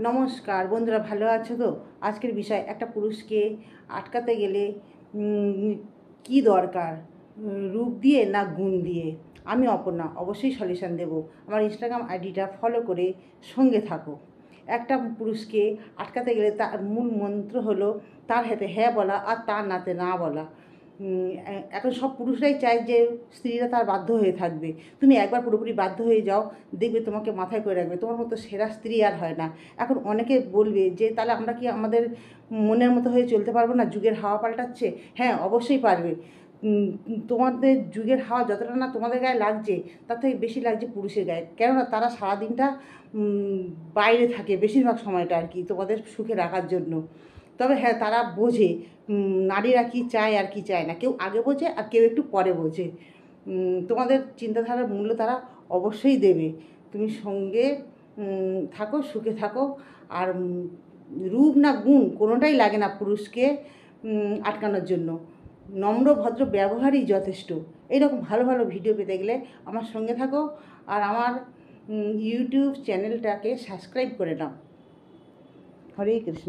নমস্কার বন্ধুরা, ভালো আছো তো? আজকের বিষয়, একটা পুরুষকে আটকাতে গেলে কি দরকার, রূপ দিয়ে না গুণ দিয়ে? আমি অপর্ণা অবশ্যই সলিউশন দেব। আমার ইনস্টাগ্রাম আইডিটা ফলো করে সঙ্গে থাকো। একটা পুরুষকে আটকাতে গেলে তার মূল মন্ত্র হলো তার হাতে হ্যাঁ বলা আর তার নাতে না বলা। এখন সব পুরুষরাই চায় যে স্ত্রীরা তার বাধ্য হয়ে থাকবে। তুমি একবার পুরোপুরি বাধ্য হয়ে যাও, দেখবে তোমাকে মাথায় করে রাখবে। তোমার মতো সেরা স্ত্রী আর হয় না। এখন অনেকে বলবে যে তাহলে আমরা কি আমাদের মনের মতো হয়ে চলতে পারবো না? যুগের হাওয়া পাল্টাচ্ছে। হ্যাঁ, অবশ্যই পারবে। তোমাদের যুগের হাওয়া যতটা না তোমাদের গায়ে লাগছে, তার থেকে বেশি লাগছে পুরুষের গায়ে। কেননা তারা সারাদিনটা বাইরে থাকে, বেশিরভাগ সময়টা আর কি, তোমাদের সুখে রাখার জন্য। তবে হ্যাঁ, তারা বোঝে নারীরা কী চায় আর কী চায় না। কেউ আগে বোঝে আর কেউ একটু পরে বোঝে। তোমাদের চিন্তাধারার মূল্য তারা অবশ্যই দেবে। তুমি সঙ্গে থাকো, সুখে থাকো। আর রূপ না গুণ কোনোটাই লাগে না পুরুষকে আটকানোর জন্য। নম্র ভদ্র ব্যবহারই যথেষ্ট। এইরকম ভালো ভালো ভিডিও পেতে গেলে আমার সঙ্গে থাকো, আর আমার ইউটিউব চ্যানেলটাকে সাবস্ক্রাইব করে নাও। হরে কৃষ্ণ।